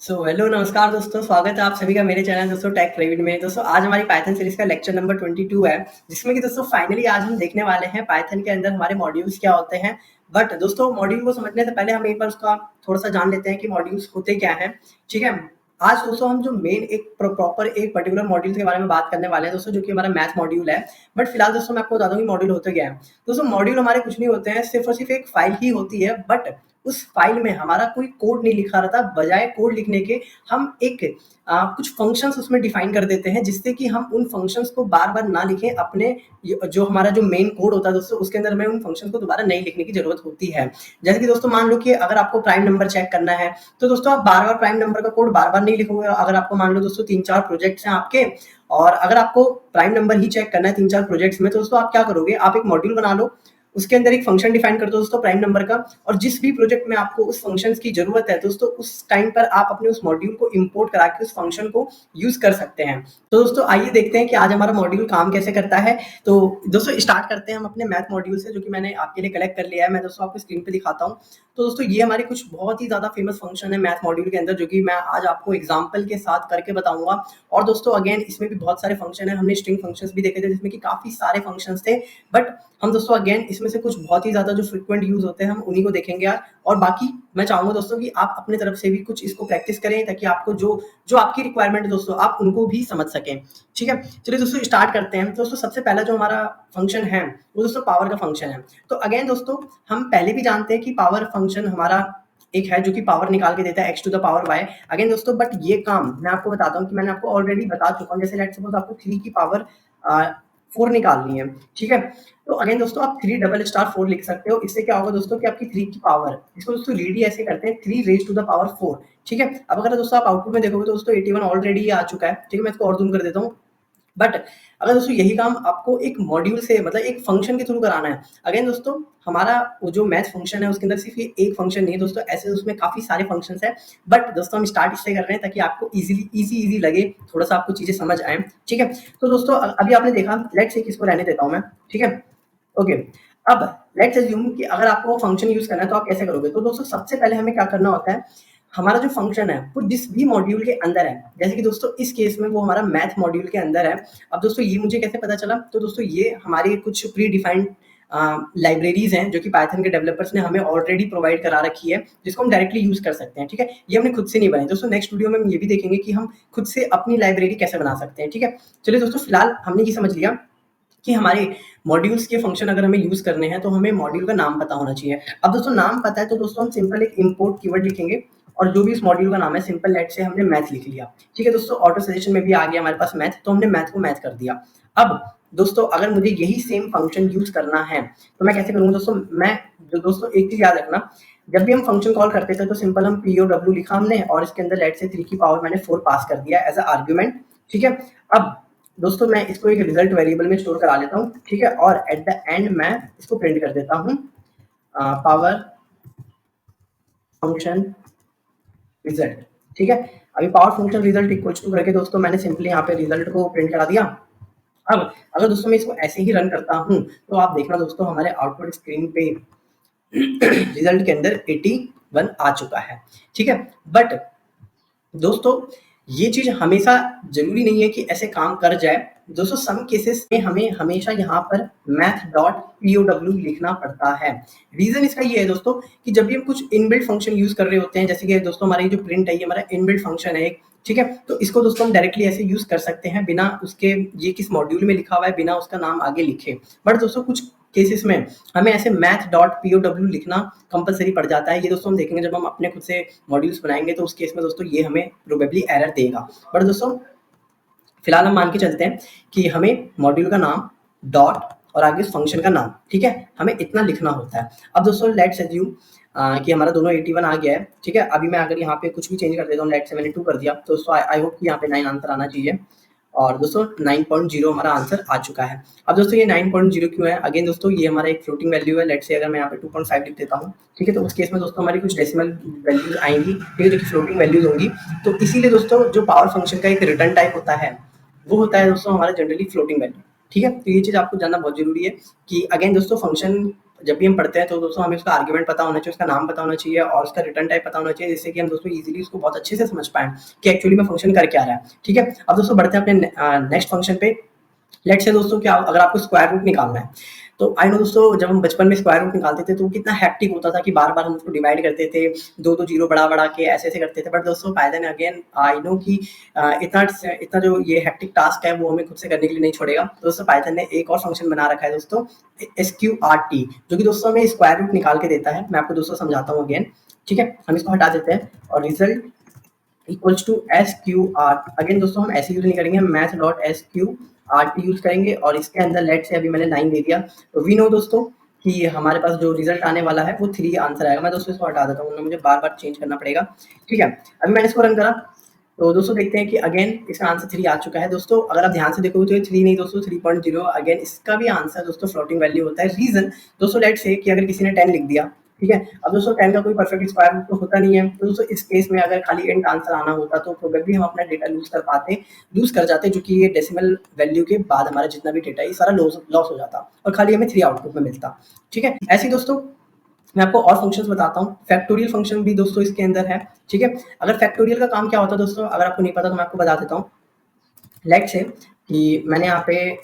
Hello नमस्कार दोस्तों, स्वागत है आप सभी का मेरे चैनल दोस्तों टेक प्रवीण में। दोस्तों आज हमारी पाइथन सीरीज का लेक्चर नंबर 22 है, जिसमें कि दोस्तों फाइनली आज हम देखने वाले हैं पाइथन के अंदर हमारे मॉड्यूल्स क्या होते हैं। बट दोस्तों मॉड्यूल को समझने से पहले हम एक बार उसका थोड़ा-सा जान लेते हैं कि मॉड्यूल्स होते क्या हैं, ठीक है? आज दोस्तों हम जो मेन एक प्रॉपर एक पर्टिकुलर मॉड्यूल के बारे में बात करने वाले हैं दोस्तों, जो कि हमारा मैथ मॉड्यूल है। बट फिलहाल दोस्तों मैं आपको बता दूँ कि मॉड्यूल होते क्या है। दोस्तों मॉड्यूल हमारे कुछ नहीं होते हैं, सिर्फ़ और सिर्फ़ एक फाइल ही होती है, बट उस फाइल में हमारा कोई कोड नहीं लिखा रहता। बजाय कोड लिखने के हम एक कुछ फंक्शंस उसमें डिफाइन कर देते हैं, जिससे कि हम उन फंक्शंस को बार-बार ना लिखें। अपने जो हमारा जो मेन कोड होता है दोस्तों, उसके अंदर हमें उन फंक्शन को दोबारा नहीं लिखने की ज़रूरत होती है। जैसे कि दोस्तों मान लो कि अगर आपको प्राइम नंबर चेक करना है, तो दोस्तों आप बार-बार प्राइम नंबर का कोड बार-बार नहीं लिखोगे। अगर आपको मान लो दोस्तों 3-4 प्रोजेक्ट्स हैं आपके, और अगर आपको प्राइम नंबर ही चेक करना है 3-4 प्रोजेक्ट्स में, तो दोस्तों आप क्या करोगे, आप एक मॉड्यूल बना लो, उसके अंदर एक फंक्शन डिफाइन कर दो दोस्तों प्राइम नंबर का, और जिस भी प्रोजेक्ट में आपको उस फंक्शन की जरूरत है दोस्तों, उस टाइम पर आप अपने उस मॉड्यूल को इंपोर्ट करा के उस फंक्शन को यूज कर सकते हैं। तो दोस्तों आइए देखते हैं कि आज हमारा मॉड्यूल काम कैसे करता है। तो दोस्तों स्टार्ट करते हैं हम अपने मैथ मॉड्यूल से, जो कि मैंने आपके लिए कलेक्ट कर लिया है। मैं दोस्तों आपको स्क्रीन पे दिखाता हूँ। तो दोस्तों ये हमारे कुछ बहुत ही ज्यादा फेमस फंक्शन है मैथ मॉड्यूल के अंदर, जो कि मैं आज आपको एग्जाम्पल के साथ करके बताऊंगा। और दोस्तों अगेन इसमें भी बहुत सारे फंक्शन है। हमने स्ट्रिंग फंक्शंस भी देखे थे, जिसमें कि काफी सारे फंक्शंस थे। बट हम दोस्तों अगेन इसमें से कुछ बहुत ही ज़्यादा जो फ्रीक्वेंट यूज़ होते हैं, हम उन्हीं को देखेंगे आज। और बाकी मैं चाहूँगा दोस्तों कि आप अपनी तरफ से भी कुछ इसको प्रैक्टिस करें, ताकि आपको जो जो आपकी रिक्वायरमेंट है दोस्तों, आप उनको भी समझ सकें। ठीक है? चलिए दोस्तों स्टार्ट करते हैं। दोस्तों सबसे पहला जो हमारा फंक्शन है, वो दोस्तों पावर का फंक्शन है। तो अगेन दोस्तों हम पहले भी जानते हैं कि पावर फंक्शन हमारा एक है, जो कि पावर निकाल के देता है x to the power y। Again दोस्तों बट ये काम मैं आपको बताता हूँ कि मैंने आपको ऑलरेडी बता चुका हूँ। जैसे लेट्स सपोज आपको 3 की पावर 4 निकालनी है, ठीक है? तो अगेन दोस्तों आप 3 डबल स्टार 4 लिख सकते हो। इससे क्या होगा दोस्तों कि आपकी 3 की पावर, इसको दोस्तों रीड ही ऐसे करते हैं, 3 रेज़ टू द पावर 4, ठीक है? अब अगर दोस्तों आप आउटपुट में देखोगे तो दोस्तों 81 ऑलरेडी आ चुका है, ठीक है? मैं इसको और ज़ूम कर देता हूँ। बट अगर दोस्तों यही काम आपको एक मॉड्यूल से, मतलब एक फंक्शन के थ्रू कराना है, अगेन दोस्तों हमारा वो जो मैथ फंक्शन है उसके अंदर सिर्फ ये एक फंक्शन नहीं है दोस्तों, ऐसे उसमें काफी सारे फंक्शंस है। बट दोस्तों हम स्टार्ट इससे कर रहे हैं ताकि आपको इजी लगे, थोड़ा सा आपको चीजें समझ आए, ठीक है? तो दोस्तों अभी आपने देखा, लेट्स से इसको रहने देता हूँ मैं, ठीक है? ओके। अब लेट्स अज्यूम कि अगर आपको फंक्शन यूज करना है तो आप कैसे करोगे। तो दोस्तों सबसे पहले हमें क्या करना होता है, हमारा जो फंक्शन है वो जिस भी मॉड्यूल के अंदर है, जैसे कि दोस्तों इस केस में वो हमारा मैथ मॉड्यूल के अंदर है। अब दोस्तों ये मुझे कैसे पता चला, तो दोस्तों ये हमारी कुछ प्री डिफाइंड लाइब्रेरीज हैं, जो कि पाइथन के डेवलपर्स ने हमें ऑलरेडी प्रोवाइड करा रखी है, जिसको हम डायरेक्टली यूज कर सकते हैं, ठीक है? ये हमने खुद से नहीं बनाई दोस्तों। नेक्स्ट वीडियो में हम ये भी देखेंगे कि हम खुद से अपनी लाइब्रेरी कैसे बना सकते हैं, ठीक है? चलिए दोस्तों फिलहाल हमने ये समझ लिया कि हमारे मॉड्यूल्स के फंक्शन अगर हमें यूज करने हैं, तो हमें मॉड्यूल का नाम पता होना चाहिए। अब दोस्तों नाम पता है तो दोस्तों हम सिंपल एक इंपोर्ट कीवर्ड लिखेंगे, और जो भी इस मॉड्यूल का नाम है, सिंपल लेट से हमने मैथ लिख लिया, ठीक है दोस्तों? ऑटो सजेशन में भी आ गया हमारे पास मैथ, तो हमने मैथ को मैथ कर दिया। अब दोस्तों अगर मुझे यही सेम फंक्शन यूज करना है, तो मैं कैसे करूंगा दोस्तों? मैं जो दोस्तों एक चीज याद रखना, जब भी हम फंक्शन कॉल करते थे तो सिंपल हम POW लिखा हमने, और इसके अंदर लेट से 3 की पावर मैंने 4 पास कर दिया एज अ आर्ग्यूमेंट, ठीक है? अब दोस्तों मैं इसको एक रिजल्ट वेरिएबल में स्टोर करा लेता हूँ, ठीक है? और एट द एंड मैं इसको प्रिंट कर देता हूँ पावर फंक्शन रिजल्ट, ठीक है? अभी power function result equals to करके दोस्तों मैंने सिंपली यहाँ पे रिजल्ट को प्रिंट करा दिया। अब अगर दोस्तों मैं इसको ऐसे ही रन करता हूँ, तो आप देखना दोस्तों हमारे आउटपुट स्क्रीन पे रिजल्ट के अंदर 81 आ चुका है, ठीक है? बट दोस्तों ये चीज हमेशा जरूरी नहीं है कि ऐसे काम कर जाए दोस्तों। सम केसेस में हमें हमेशा यहाँ पर math.pow लिखना पड़ता है। रीजन इसका ये है दोस्तों कि जब भी हम कुछ इनबिल्ट फंक्शन यूज कर रहे होते हैं, जैसे कि दोस्तों हमारा ये जो प्रिंट है, ये हमारा इनबिल्ट फंक्शन है एक, ठीक है? तो इसको दोस्तों हम डायरेक्टली ऐसे यूज कर सकते हैं, बिना उसके ये किस मॉड्यूल में लिखा हुआ है, बिना उसका नाम आगे लिखे। बट दोस्तों कुछ केसेस में हमें ऐसे math.pow लिखना कंपलसरी पड़ जाता है। ये दोस्तों हम देखेंगे जब हम अपने खुद से मॉड्यूल्स बनाएंगे, तो उस केस में दोस्तों ये हमें प्रोबेबली एरर देगा। बट दोस्तों फिलहाल हम मान के चलते हैं कि हमें मॉड्यूल का नाम डॉट और आगे उस फंक्शन का नाम, ठीक है? हमें इतना लिखना होता है। अब दोस्तों लेट्स अज्यूम कि हमारा दोनों 81 आ गया है, ठीक है? अभी मैं अगर यहाँ पे कुछ भी चेंज कर देता हूँ, लेट्स से मैंने 2 कर दिया, तो दोस्तों आई होप कि यहाँ पे 9 आंसर आना चाहिए, और दोस्तों 9.0 हमारा आंसर आ चुका है। अब दोस्तों ये 9.0 क्यों है? अगेन दोस्तों ये हमारा एक फ्लोटिंग वैल्यू है। लेट्स से अगर मैं यहाँ पे 2.5 लिख देता हूँ, ठीक है? तो उस केस में दोस्तों हमारी कुछ डेसिमल वैल्यूज आएंगी, ठीक है, जो कि फ्लोटिंग वैल्यूज होंगी। तो इसीलिए दोस्तों जो पावर फंक्शन का एक रिटर्न टाइप होता है, वो होता है दोस्तों हमारा जनरली फ्लोटिंग वैल्यू, ठीक है? तो ये चीज आपको जानना बहुत जरूरी है कि अगेन दोस्तों फंक्शन जब भी हम पढ़ते हैं तो दोस्तों हमें उसका आर्गुमेंट पता होना चाहिए, उसका नाम पता होना चाहिए और उसका रिटर्न टाइप पता होना चाहिए, जिससे कि हम दोस्तों ईज़िली उसको बहुत अच्छे से समझ पाएँ कि एक्चुअली में फ़ंक्शन कर क्या रहा है, ठीक है? अब दोस्तों बढ़ते हैं अपने नेक्स्ट फ़ंक्शन पे। लेट्स से दोस्तों कि अगर आपको स्क्वायर रूट निकालना है, तो आई नो दोस्तों जब हम बचपन में स्क्वायर रूट निकालते थे तो कितना हेक्टिक होता था कि बार-बार हम उसको डिवाइड करते थे, 2-2 जीरो बढ़ा-बढ़ा के ऐसे-ऐसे करते थे। बट दोस्तों पाइथन अगेन आई नो कि इतना जो ये हेक्टिक टास्क है वो हमें खुद से करने के लिए नहीं छोड़ेगा। तो दोस्तों पाइथन ने एक और फंक्शन बना रखा है दोस्तों SQRT, जो कि दोस्तों हमें स्क्वायर रूट निकाल के देता है। मैं आपको दोस्तों समझाता हूँ अगेन, ठीक है? हम इसको हटा देते हैं और result equals to SQR। Again दोस्तों हम ऐसे यूज नहीं करेंगे, हम मैथ डॉट SQRT यूज करेंगे और इसके अंदर लेट से अभी मैंने 9 दे दिया, तो वी नो दोस्तों कि हमारे पास जो रिजल्ट आने वाला है वो 3 आंसर आएगा। मैं दोस्तों इसको हटा देता हूँ, मुझे बार बार चेंज करना पड़ेगा, ठीक है? अभी मैंने इसको रन करा तो दोस्तों देखते हैं कि अगेन इसका आंसर 3 आ चुका है। दोस्तों अगर आप ध्यान से देखोगे तो ये 3 नहीं दोस्तों 3.0, अगेन इसका भी आंसर दोस्तों फ्लोटिंग वैल्यू होता है। रीजन दोस्तों लेट्स से कि अगर किसी ने 10 लिख दिया, ठीक है? अब दोस्तों 10 का कोई परफेक्ट स्क्वायर रूट तो होता नहीं है, तो दोस्तों इस केस में अगर खाली इंट आंसर आना होता तो प्रोबेबली हम अपना डेटा लूज कर जाते, जो कि ये डेसिमल वैल्यू के बाद हमारा जितना भी डेटा है ये सारा लॉस हो जाता और खाली हमें 3 आउटपुट में मिलता, ठीक है? ऐसे ही दोस्तों मैं आपको और फंक्शंस बताता हूँ। फैक्टोरियल फंक्शन भी दोस्तों इसके अंदर है, ठीक है? अगर फैक्टोरियल का काम क्या होता है दोस्तों, अगर आपको नहीं पता तो मैं आपको बता देता हूँ। लेट्स से कि मैंने यहाँ पे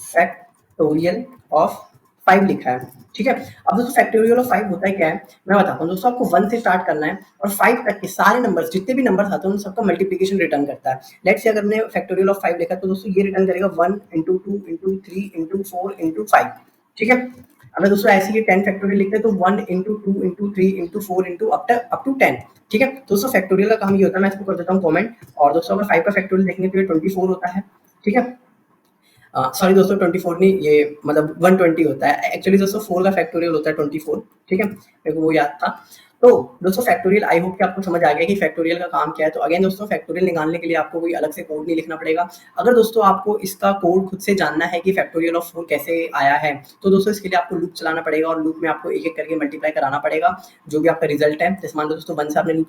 फैक्टोरियल ऑफ 5 लिखा है, ठीक है? अब दोस्तों फैक्टोरियल ऑफ 5 होता है क्या है, मैं बताता हूँ दोस्तों। आपको 1 से स्टार्ट करना है और 5 तक के सारे नंबर्स जितने भी नंबर्स आते हैं उन सबका मल्टीप्लिकेशन रिटर्न करता है। लेट्स से अगर हमने फैक्टोरियल ऑफ 5 लिखा तो दोस्तों ये रिटर्न करेगा 1 इंटू 2 इंटू 3 इंटू 4 इंटू 5, ठीक है? अगर दोस्तों ऐसे ही 10 फैक्टोरियल लिखते हैं तो 1 into 2 into 3 into 4 into up to 10, ठीक है? दोस्तों फैक्टोरियल का काम ये होता है, मैं इसको कर देता हूँ कमेंट। और दोस्तों अगर 5 का फैक्टोरियल देखने तो ये 24 होता है, ठीक है? सॉरी दोस्तों 24 नहीं, ये मतलब 120 होता है एक्चुअली दोस्तों। 4 का फैक्टोरियल होता है 24, ठीक है? मेरे को वो याद था। तो दोस्तों फैक्टोरियल आई होप कि आपको समझ आ गया कि फैक्टोरियल का काम क्या है। तो अगेन दोस्तों फैक्टोरियल निकालने के लिए आपको कोई अलग से कोड नहीं लिखना पड़ेगा। अगर दोस्तों आपको इसका कोड खुद से जानना है कि फैक्टोरियल ऑफ 4 कैसे आया है, तो दोस्तों इसके लिए आपको लूप चलाना पड़ेगा और लूप में आपको एक-एक करके मल्टीप्लाई कराना पड़ेगा जो भी आपका रिजल्ट है। जैसे मान लो दोस्तों 1 से आपने लूप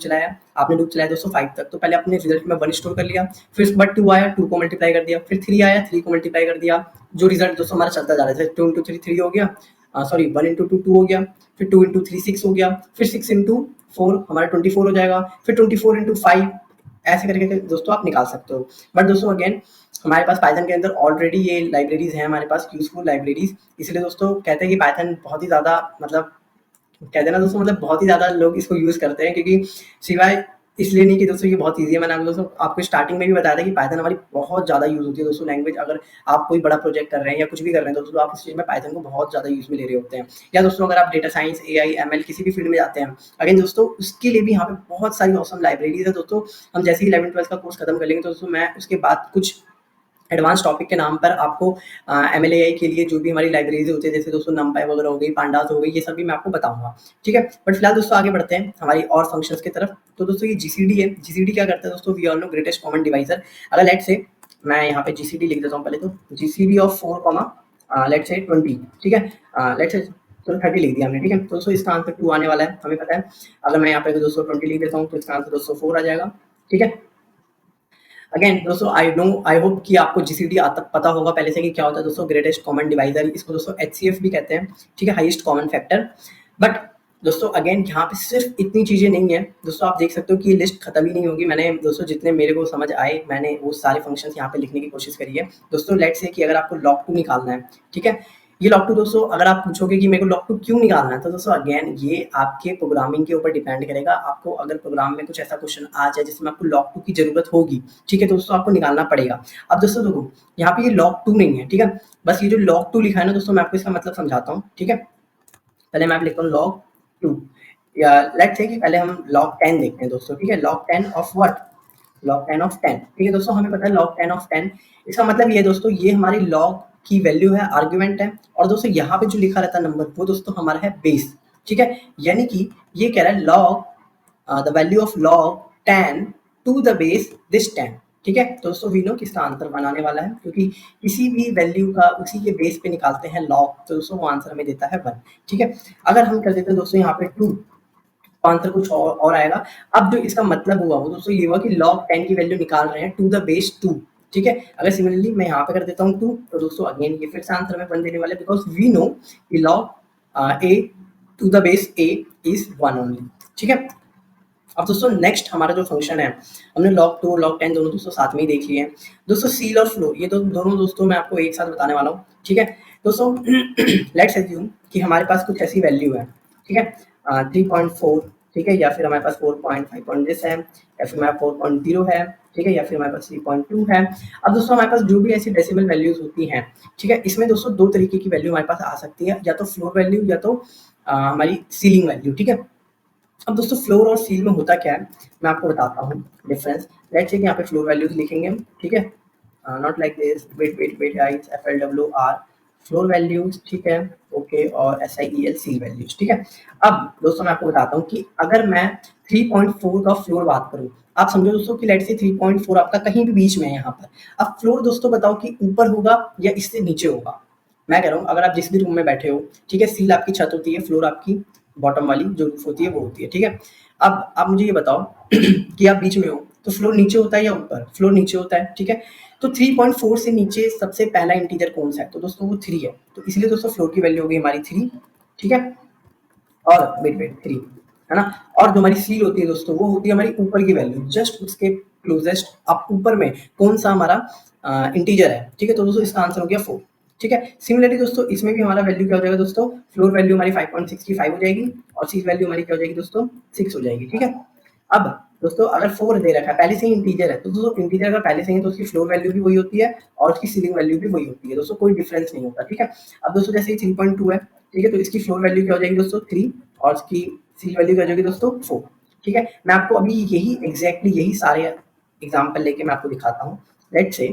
चलाया दोस्तों 5 तक, तो पहले आपने रिजल्ट में 1 स्टोर कर लिया, फिर उसके बाद 2 आया, 2 को मल्टीप्लाई कर दिया, फिर 3 आया, 3 को मल्टीप्लाई कर दिया। जो रिजल्ट दोस्तों हमारा चलता जा रहा है, 2 इंटू 3 3 हो गया, सॉरी 1 इंटू 2 2 हो गया, फिर 2 इंटू 3 6 हो गया, फिर 6 इंटू 4 हमारा 24 हो जाएगा, फिर 24 इंटू 5, ऐसे करके दोस्तों आप निकाल सकते हो। बट दोस्तों अगेन हमारे पास पाइथन के अंदर ऑलरेडी ये लाइब्रेरीज हैं, हमारे पास यूजफुल लाइब्रेरीज, इसलिए दोस्तों कहते हैं कि पाइथन बहुत ही ज़्यादा मतलब कहते हैं ना दोस्तों, मतलब बहुत ही ज़्यादा लोग इसको यूज़ करते हैं, क्योंकि सिवाय इसलिए नहीं कि दोस्तों ये बहुत ईज़ी है। मैंने आपको दोस्तों आपको स्टार्टिंग में भी बताया था कि पाइथन हमारी बहुत ज़्यादा यूज़ होती है दोस्तों लैंग्वेज। अगर आप कोई बड़ा प्रोजेक्ट कर रहे हैं या कुछ भी कर रहे हैं दोस्तों, तो आप इस चीज़ में पाइथन को बहुत ज़्यादा यूज़ में ले रहे होते हैं। या दोस्तों अगर आप डेटा साइंस, एआई, एमएल किसी भी फील्ड में जाते हैं, अगेन दोस्तों उसके लिए भी यहाँ पे बहुत सारी ऑसम लाइब्रेरीज है दोस्तों। हम जैसे ही 11-12 का कोर्स खत्म कर लेंगे तो दोस्तों मैं उसके बाद कुछ एडवांस टॉपिक के नाम पर आपको एमएलएआई के लिए जो भी हमारी लाइब्रेरीज होती है, जैसे दोस्तों नमपाई वगैरह हो गई, पांडास हो गई, ये सब भी मैं आपको बताऊंगा, ठीक है? बट फिलहाल दोस्तों आगे बढ़ते हैं हमारी और फंक्शंस की तरफ। तो दोस्तों ये जीसीडी है। जीसीडी क्या करता है दोस्तों, we all know greatest common divisor. अगर लेट से मैं यहाँ पे जीसीडी लिख देता हूँ पहले, तो जीसीडी ऑफ 4 कॉमा लेट से 20, ठीक है? लेट से तो 30 लिख दिया हमने, ठीक है? तो दोस्तों इसका आंसर 2 आने वाला है, हमें पता है। अगर मैं यहाँ पे दोस्तों 20 लिख देता हूँ तो इसका आंसर दोस्तों 4 आ जाएगा, ठीक है? अगेन दोस्तों आई होप कि आपको जीसीडी आता पता होगा पहले से कि क्या होता है दोस्तों ग्रेटेस्ट कॉमन डिवाइजर। इसको दोस्तों एचसीएफ भी कहते हैं, ठीक है? Highest common factor. बट दोस्तों अगेन यहाँ पे सिर्फ इतनी चीज़ें नहीं है दोस्तों, आप देख सकते हो कि ये लिस्ट खत्म ही नहीं होगी। मैंने दोस्तों जितने मेरे को समझ आए मैंने वो सारे फंक्शंस यहाँ पे लिखने की कोशिश करी है दोस्तों। लेट्स से कि अगर आपको लॉग 2 निकालना है, ठीक है? ये लॉग 2 दोस्तों अगर आप पूछोगे कि मेरे को लॉग 2 क्यों निकालना है, तो दोस्तों अगेन ये आपके प्रोग्रामिंग के ऊपर डिपेंड करेगा। आपको अगर प्रोग्राम में कुछ ऐसा क्वेश्चन आ जाए जिसमें आपको लॉग 2 की ज़रूरत होगी, ठीक है? तो दोस्तों आपको निकालना पड़ेगा। अब दोस्तों देखो यहाँ पे ये लॉग 2 नहीं है, ठीक है? बस ये जो लॉग 2 लिखा है ना दोस्तों, मैं आपको इसका मतलब समझाता हूँ, ठीक है? पहले मैं लिखता हूँ लॉग 2, या लेट्स से कि पहले हम लॉग 10 देखते हैं दोस्तों, ठीक है? Log 10 of what? Log 10 of 10, ठीक है दोस्तों? हमें पता है लॉग 10 ऑफ 10, इसका मतलब ये है दोस्तों, ये हमारी लॉग की वैल्यू है, आर्गुमेंट है। और दोस्तों यहाँ पे जो लिखा रहता है नंबर, वो दोस्तों हमारा है बेस, ठीक है? यानी कि ये कह रहा है log the value of log 10 to the base this 10, ठीक है? तो दोस्तों वी नो किसका आंसर बनाने वाला है, क्योंकि किसी भी वैल्यू का उसी के बेस पे निकालते हैं लॉग, तो दोस्तों वो आंसर हमें देता है 1, ठीक है? अगर हम कर देते हैं दोस्तों यहाँ पे 2, आंसर कुछ और आएगा। अब जो इसका मतलब हुआ वो दोस्तों ये हुआ कि log 10 की वैल्यू निकाल रहे हैं टू द बेस 2, ठीक है? अगर सिमिलरली मैं यहाँ पे कर देता हूँ 2, तो दोस्तों अगेन ये फिर से आंसर में 1 देने वाला है, बिकॉज़ वी नो कि log a to the base a is 1 only। ठीक है। अब दोस्तों नेक्स्ट हमारा जो फंक्शन है, हमने log 2 log 10 दोनों दोस्तों साथ में ही देख लिए हैं। दोस्तों सील और फ्लो ये दोनों दोस्तों मैं आपको एक साथ बताने वाला हूँ। ठीक है दोस्तों, लेट्स एज्यूम कि हमारे पास कुछ ऐसी वैल्यू है। ठीक है 3.4, ठीक है, या फिर हमारे पास 4.5 दिस है, या फिर हमारा 4.0 है, ठीक है, या फिर हमारे पास 3.2 है। अब दोस्तों हमारे पास जो भी ऐसी डेसिमल वैल्यूज होती हैं, ठीक है, इसमें दोस्तों दो तरीके की वैल्यू हमारे पास आ सकती है, या तो फ्लोर वैल्यू या तो हमारी सीलिंग वैल्यू। ठीक है। अब दोस्तों फ्लोर और सील में होता क्या है, मैं आपको बताता हूँ डिफरेंस। लेट्स से कि यहाँ पे फ्लोर वैल्यूज लिखेंगे। ठीक है, not like this, wait wait wait guys, FLWR floor values. ठीक है, ओके, और SIEL सील वैल्यूज। ठीक है। अब दोस्तों मैं आपको बताता हूँ कि अगर मैं 3.4 का फ्लोर बात करूँ, आप समझो दोस्तों कि लेट्स से 3.4 आपका कहीं भी बीच में है यहाँ पर। अब फ्लोर दोस्तों बताओ कि ऊपर होगा या इससे नीचे होगा। मैं कह रहा हूँ अगर आप जिस भी रूम में बैठे हो, ठीक है, सील आपकी छत होती है, फ्लोर आपकी बॉटम वाली जो रूफ होती है वो होती है। ठीक है। अब आप मुझे ये बताओ कि आप बीच में हो तो फ्लोर नीचे होता है या ऊपर? फ्लोर नीचे होता है। ठीक है। तो 3.4 से नीचे सबसे पहला इंटीजर कौन सा है? तो दोस्तों वो 3 है। तो इसलिए दोस्तों फ्लोर की वैल्यू होगी हमारी 3। ठीक है, और वेट वेट 3 है ना। और जो हमारी सील होती है दोस्तों वो होती है हमारी ऊपर की वैल्यू, जस्ट उसके क्लोजेस्ट आप ऊपर में कौन सा हमारा इंटीजर है। ठीक है, तो दोस्तों इसका आंसर हो गया 4। ठीक है। सिमिलरली दोस्तों इसमें भी हमारा वैल्यू क्या हो जाएगा दोस्तों, फ्लोर वैल्यू हमारी 5.65 हो जाएगी और सील वैल्यू हमारी क्या हो जाएगी दोस्तों 6 हो जाएगी। ठीक है। अब दोस्तों अगर 4 दे रखा है, पहले से ही इंटीजर है, तो दोस्तों इंटीजर अगर पहले से ही तो उसकी फ्लोर वैल्यू भी वही होती है और उसकी सीलिंग वैल्यू भी वही होती है दोस्तों, कोई डिफरेंस नहीं होता। ठीक है। अब दोस्तों जैसे 3.2 है, ठीक है, तो इसकी फ्लोर वैल्यू क्या हो जाएगी दोस्तों 3 और इसकी सील वैल्यू क्या हो जाएगी दोस्तों 4। ठीक है। मैं आपको अभी यही एग्जैक्टली यही सारे एग्जाम्पल लेके मैं आपको दिखाता हूँ। लेट्स से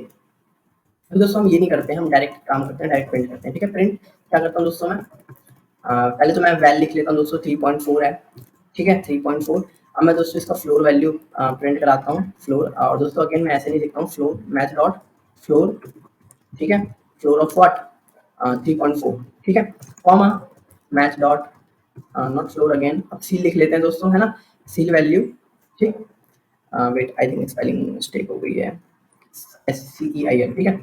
तो दोस्तों हम ये नहीं करते हैं, हम डायरेक्ट काम करते हैं, डायरेक्ट प्रिंट करते हैं। ठीक है, प्रिंट क्या करता हूँ दोस्तों मैं, पहले तो मैं वैल लिख लेता हूँ दोस्तों 3.4 है। ठीक है 3.4। अब मैं दोस्तों इसका फ्लोर वैल्यू प्रिंट कराता हूँ फ्लोर, और दोस्तों अगेन मैं ऐसे नहीं लिखता हूँ फ्लोर मैथ डॉट फ्लोर। ठीक है, फ्लोर ऑफ व्हाट 3.4। ठीक है, comma math dot not floor again. अब सील लिख लेते हैं दोस्तों, है ना, सील वैल्यू। ठीक, wait I think spelling mistake हो गई है, SCEIL। ठीक है,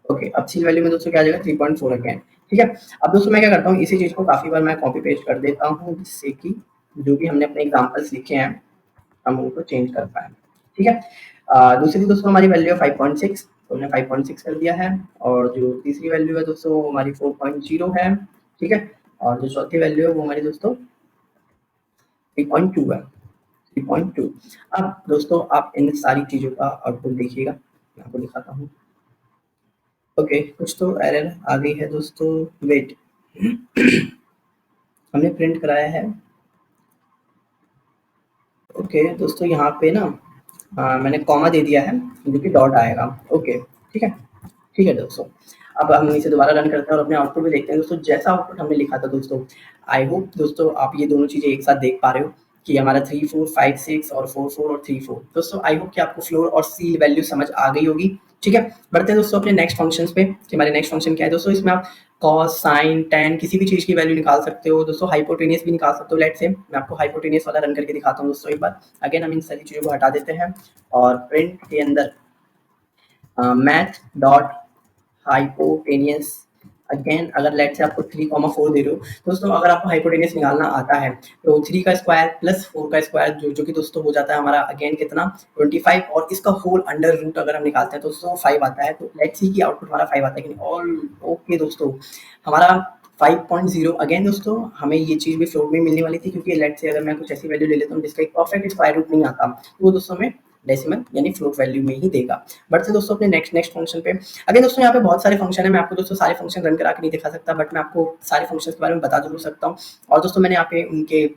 ओके, अब सील वैल्यू में दोस्तों क्या आ जाएगा 3.4 अगेन। ठीक है। अब दोस्तों मैं क्या करता हूँ, इसी चीज़ को काफ़ी बार मैं कॉपी पेस्ट कर देता हूँ जिससे कि जो भी हमने अपने एग्जाम्पल्स लिखे हैं हम उनको चेंज कर पाए। ठीक है। दूसरी दोस्तों हमारी वैल्यू है 5.6, तो हमने 5.6 कर दिया है, और जो तीसरी वैल्यू है दोस्तों वो हमारी 4.0 है। ठीक है, और जो चौथी वैल्यू है वो हमारी दोस्तों 3.2 है, 3.2। अब दोस्तों आप इन सारी चीज़ों का आउटपुट देखिएगा, मैं आपको दिखाता हूँ। ओके, कुछ तो एरर आ गई है दोस्तों, वेट हमने प्रिंट कराया है। ओके दोस्तों यहाँ पे ना मैंने कॉमा दे दिया है जो कि डॉट आएगा। ओके, ठीक है, ठीक है दोस्तों। अब हम इसे दोबारा रन करते हैं और अपने आउटपुट भी देखते हैं दोस्तों, जैसा आउटपुट हमने लिखा था दोस्तों। आई होप दोस्तों आप ये दोनों चीज़ें एक साथ देख पा रहे हो कि हमारा 3 4 5 6 और 4 4 और 3 4। दोस्तों आई होप कि आपको फ्लोर और सील वैल्यू समझ आ गई होगी। ठीक है, बढ़ते हैं दोस्तों अपने नेक्स्ट फंक्शंस पे कि हमारे नेक्स्ट फंक्शन क्या है दोस्तों। इसमें आप कॉस साइन टेन किसी भी चीज़ की वैल्यू निकाल सकते हो दोस्तों, हाइपोटेनियस भी निकाल सकते हो। लेट्स से मैं आपको हाइपोटेनियस वाला रन करके दिखाता हूँ दोस्तों एक बार। अगेन हम इन सारी चीज़ों को हटा देते हैं और प्रिंट के अंदर मैथ डॉट हाइपोटेनियस। अगेन अगर लेट से आपको 3,4 दे रहे हो दोस्तों, अगर आपको हाइपोटेनियस निकालना आता है तो 3 का स्क्वायर प्लस 4 का स्क्वायर जो कि दोस्तों हो जाता है हमारा अगेन कितना 25, और इसका होल अंडर रूट अगर हम निकालते हैं तो दोस्तों 5 आता है। तो लेट्स सी कि आउटपुट हमारा 5 आता है कि नहीं। ऑल ओके दोस्तों, हमारा 5.0 अगेन दोस्तों हमें ये चीज़ भी फ्लोट में मिलने वाली थी, क्योंकि लेट से अगर मैं कुछ ऐसी वैल्यू ले लेता हूँ जिसका एक परफेक्ट स्क्वायर रूट नहीं आता, तो वो दोस्तों हमें डेसिमल यानी फ्लोट वैल्यू में ही देगा। बढ़ते दोस्तों अपने नेक्स्ट फंक्शन पे। अगेन दोस्तों यहाँ पे बहुत सारे फंक्शन है, मैं आपको दोस्तों सारे फंक्शन रन करा के नहीं दिखा सकता, बट मैं आपको सारे फंक्शन के बारे में बता जरूर सकता हूँ। और दोस्तों मैंने यहाँ पे उनके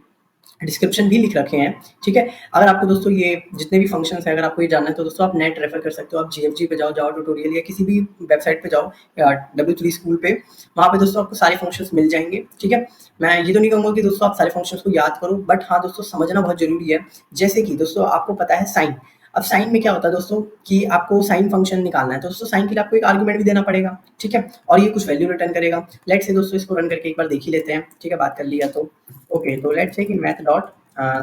डिस्क्रिप्शन भी लिख रखे हैं। ठीक है, अगर आपको दोस्तों ये जितने भी फंक्शंस हैं अगर आपको ये जानना है तो दोस्तों आप नेट रेफर कर सकते हो। आप GFG पे जाओ, जावा ट्यूटोरियल, या किसी भी वेबसाइट पे जाओ, W3 स्कूल पे, वहाँ पे दोस्तों आपको सारे फंक्शंस मिल जाएंगे। ठीक है, मैं ये तो नहीं कहूँगा कि दोस्तों आप सारे फंक्शंस को याद करो, बट हाँ दोस्तों समझना बहुत जरूरी है। जैसे कि दोस्तों आपको पता है साइन, अब साइन में क्या होता है दोस्तों कि आपको साइन फंक्शन निकालना है, तो दोस्तों साइन के लिए आपको एक आर्गुमेंट भी देना पड़ेगा। ठीक है, और ये कुछ वैल्यू रिटर्न करेगा। लेट से दोस्तों इसको रन करके एक बार देख ही लेते हैं। ठीक है, बात कर लिया तो ओके, तो लेट से कि मैथ डॉट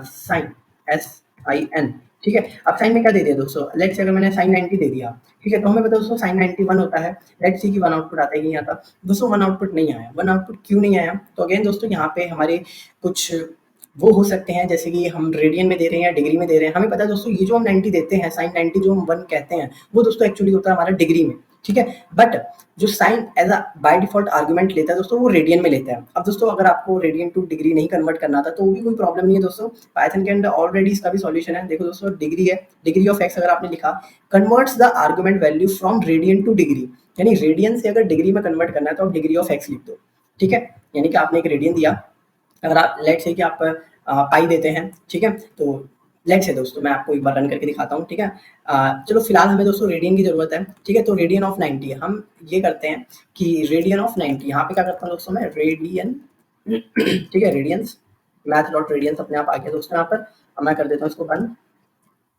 साइन SIN। ठीक है। अब साइन में क्या दे दिया दोस्तों, लेट्स से अगर मैंने साइन 90 दे दिया, ठीक है, तो हमें पता है दोस्तों साइन 91 होता है। लेट्स सी कि वन आउटपुट आता है कि नहीं आता। दोस्तों वन आउटपुट नहीं आया, वन आउटपुट क्यों नहीं आया, तो अगेन दोस्तों यहाँ पे हमारे कुछ वो हो सकते हैं, जैसे कि हम रेडियन में दे रहे हैं या डिग्री में दे रहे हैं। हमें पता है दोस्तों ये जो हम 90 देते हैं, साइन 90 जो हम 1 कहते हैं, वो दोस्तों एक्चुअली होता है हमारा डिग्री में, ठीक है। बट जो sine as a by default argument लेता है दोस्तों, वो रेडियन में लेता है। अब दोस्तों अगर आपको रेडियन टू डिग्री नहीं कन्वर्ट करना था तो वो भी कोई प्रॉब्लम नहीं है दोस्तों। पाइथन के अंदर ऑलरेडी इसका भी सॉल्यूशन है। देखो दोस्तों, डिग्री है, डिग्री ऑफ एक्स अगर आपने लिखा, converts the argument value from radian two degree, यानी रेडियन से अगर डिग्री में कन्वर्ट करना है तो आप डिग्री ऑफ एक्स लिख दो, ठीक है। यानी कि आपने एक रेडियन दिया, अगर आप लेट्स से कि आप पाई देते हैं, ठीक है, तो लेट्स से दोस्तों मैं आपको एक बार रन करके दिखाता हूँ, ठीक है। चलो फिलहाल हमें दोस्तों रेडियन की ज़रूरत है, ठीक है, तो रेडियन ऑफ 90 हम ये करते हैं कि रेडियन ऑफ 90 यहाँ पे क्या करता हूँ दोस्तों मैं रेडियन ठीक है, रेडियंस मैथ डॉट रेडियंस अपने आप आ गया दोस्तों यहाँ पर। अब मैं कर देता हूँ इसको बंद,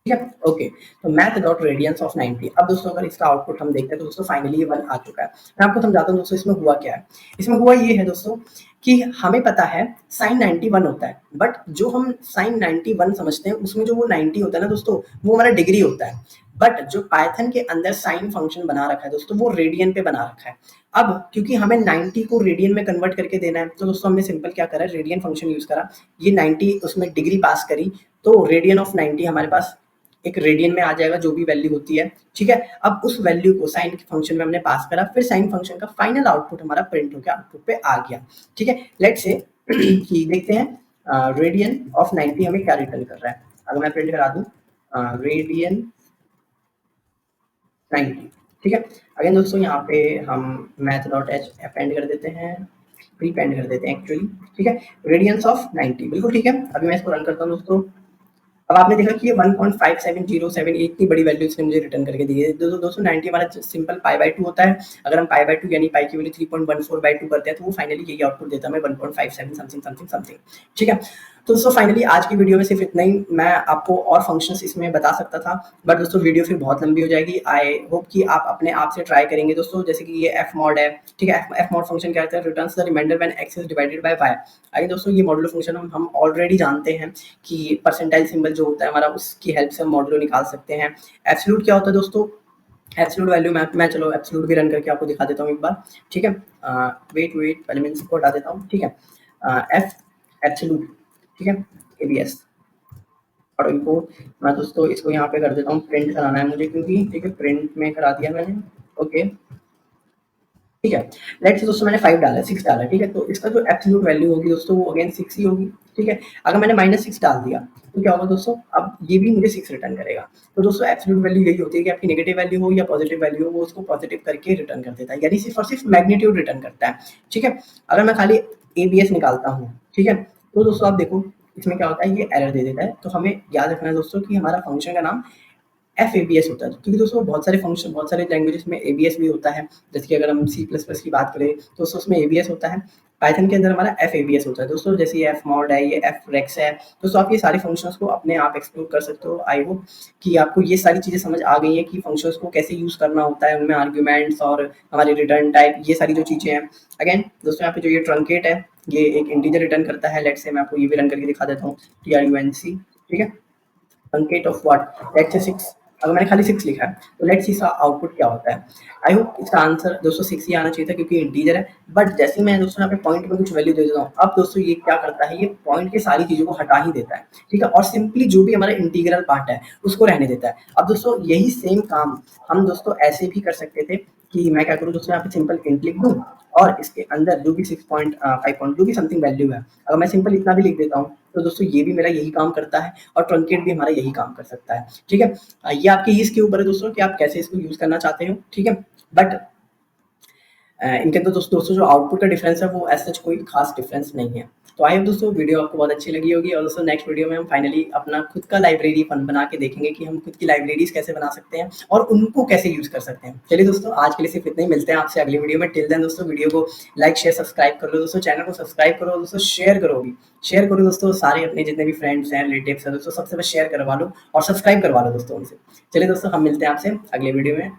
ठीक है, ओके। तो मैथ डॉट रेडियंस ऑफ 90। अब दोस्तों अगर इसका आउटपुट हम देखते हैं तो दोस्तों फाइनली ये 1 आ चुका है। मैं आपको समझाता हूँ दोस्तों इसमें हुआ क्या है। इसमें हुआ ये है दोस्तों कि हमें पता है साइन 91 होता है, बट जो हम साइन 91 समझते हैं उसमें जो वो 90 होता है ना दोस्तों, वो हमारा डिग्री होता है। बट जो पाइथन के अंदर साइन फंक्शन बना रखा है दोस्तों, वो रेडियन पे बना रखा है। अब क्योंकि हमें 90 को रेडियन में कन्वर्ट करके देना है, तो दोस्तों हमने सिंपल क्या करा, रेडियन फंक्शन यूज करा। ये 90 उसमें डिग्री पास करी, तो रेडियन ऑफ 90 हमारे पास एक रेडियन में आ जाएगा जो भी वैल्यू होती है, ठीक है। अब उस वैल्यू को साइन के फंक्शन में हमने पास करा, फिर साइन फंक्शन का फाइनल आउटपुट हमारा प्रिंट होकर आउटपुट पे आ गया, ठीक है। लेट्स से कि देखते हैं रेडियन ऑफ 90 हमें क्या रिटर्न कर रहा है। अगर मैं प्रिंट करा दूं रेडियन 90, ठीक है। अगेन दोस्तों यहाँ पे हम मैथ डॉट एच अपेंड कर देते हैं, प्रीपेंड कर देते हैं एक्चुअली, ठीक है। रेडियंस ऑफ 90 बिल्कुल ठीक है। अभी मैं इसको रन करता हूँ दोस्तों। अब आपने देखा कि ये 1.5707 इतनी बड़ी वैल्यू इसने मुझे रिटर्न करके दी है। दोस्तों 90 हमारा सिंपल पाई बाय 2 होता है। अगर हम पाई बाय 2 यानी पाई की वैल्यू 3.14/2 करते हैं तो वो फाइनली यही आउटपुट देता है हमें 1.57 समथिंग समथिंग समथिंग, ठीक है। तो दोस्तों फाइनली आज की वीडियो में सिर्फ इतना ही। मैं आपको और फंक्शंस इसमें बता सकता था, बट दोस्तों वीडियो फिर बहुत लंबी हो जाएगी। आई होप कि आप अपने आप से ट्राई करेंगे दोस्तों। जैसे कि ये एफ मॉड है, ठीक है। एफ मॉड फंक्शन क्या कहता है, returns the remainder when x is divided by y. आइए दोस्तों, ये मॉड्यूलो फंक्शन हम ऑलरेडी जानते हैं कि परसेंटाइल सिंबल जो होता है हमारा, उसकी हेल्प से हम मॉड्यूलो निकाल सकते हैं। एब्सोल्यूट क्या होता है दोस्तों, एब्सोल्यूट वैल्यू मैं चलो एब्सोल्यूट भी रन करके आपको दिखा देता हूँ एक बार, ठीक है। वेट पहले मैं इसको हटा देता हूँ, ठीक है। एफ एब्सोल्यूट, ठीक है, एबीएस और इनको मैं दोस्तों इसको यहाँ पे कर देता हूँ, प्रिंट कराना है मुझे क्योंकि, ठीक है, प्रिंट में करा दिया मैंने, ओके, ठीक है। लेट्स से दोस्तों मैंने 5 डाला है, 6 डाला है, ठीक है, तो इसका जो एब्सोल्यूट वैल्यू होगी दोस्तों वो अगेन 6 ही होगी, ठीक है। अगर मैंने -6 डाल दिया तो क्या होगा दोस्तों, अब ये भी मुझे 6 रिटर्न करेगा। तो दोस्तों एब्सोल्यूट वैल्यू यही होती है कि आपकी नेगेटिव वैल्यू हो या पॉजिटिव वैल्यू हो, वो उसको पॉजिटिव करके रिटर्न कर देता है, यानी सिर्फ और सिर्फ मैग्नीट्यूड रिटर्न करता है, ठीक है। अगर मैं खाली एबीएस निकालता हूँ, ठीक है, तो दोस्तों आप देखो इसमें क्या होता है, ये एरर दे देता है। तो हमें याद रखना है दोस्तों कि हमारा फंक्शन का नाम एफ होता है, क्योंकि दोस्तों बहुत सारे फंक्शन, बहुत सारे लैंग्वेजेस में एबीएस भी होता है। जैसे कि अगर हम सी प्लस प्लस की बात करें तो दोस्तों उसमें एबीएस होता है। पाइथन के अंदर हमारा एफ होता है दोस्तों। जैसे ये एफ मॉड है, ये एफ रेक्स है, दोस्तों आप ये सारे फंक्शंस को अपने आप एक्सप्लोर कर सकते हो। आई होप कि आपको ये सारी चीज़ें समझ आ गई है कि फंक्शंस को कैसे यूज़ करना होता है, उनमें आर्ग्यूमेंट्स और हमारे रिटर्न टाइप, ये सारी जो चीज़ें हैं। अगेन दोस्तों यहाँ पे जो ये ट्रंकेट है, ये एक इंटीजर रिटर्न करता है। लेट्स से मैं आपको ये भी रन करके दिखा देता हूँ, TRUNC, ठीक है। Truncate of what, let's say 6। अगर मैंने खाली 6 लिखा है तो लेट्स सी इसका आउटपुट क्या होता है। आई होप इसका आंसर दोस्तों 6 ही आना चाहिए था क्योंकि इंटीजर है। बट जैसे मैं दोस्तों यहाँ पे पॉइंट में कुछ वैल्यू दे देता हूँ, अब दोस्तों ये क्या करता है, ये पॉइंट की सारी चीज़ों को हटा ही देता है, ठीक है, और सिंपली जो भी हमारा इंटीग्रल पार्ट है उसको रहने देता है। अब दोस्तों यही सेम काम हम दोस्तों ऐसे भी कर सकते थे कि मैं क्या करूँ दोस्तों, यहाँ पे सिंपल इंट लिख दूँ और इसके अंदर जो भी 6.5 जो भी समथिंग वैल्यू है, अगर मैं सिंपल इतना भी लिख देता हूँ तो दोस्तों ये भी मेरा यही काम करता है और ट्रंकेट भी हमारा यही काम कर सकता है, ठीक है। ये आपके इसके ऊपर है दोस्तों कि आप कैसे इसको यूज़ करना चाहते हो, ठीक है। बट इनके अंदर दोस्तों जो आउटपुट का डिफरेंस है वो ऐसा कोई खास डिफरेंस नहीं है। तो आई होप दोस्तों वीडियो आपको बहुत अच्छी लगी होगी और दोस्तों नेक्स्ट वीडियो में हम फाइनली अपना खुद का लाइब्रेरी फन बना के देखेंगे कि हम खुद की लाइब्रेरीज कैसे बना सकते हैं और उनको कैसे यूज़ कर सकते हैं। चलिए दोस्तों आज के लिए सिर्फ इतना ही, मिलते हैं आपसे अगली वीडियो में। टिल देन दोस्तों वीडियो को लाइक शेयर सब्सक्राइब कर लो दोस्तों, चैनल को सब्सक्राइब करो दोस्तों, शेयर करो भी, शेयर करो दोस्तों, सारे अपने जितने भी फ्रेंड्स हैं, रिलेटिव्स हैं दोस्तों, सबसे बस शेयर करवा लो और सब्सक्राइब करवा लो दोस्तों उनसे। चलिए दोस्तों हम मिलते हैं आपसे अगले वीडियो में।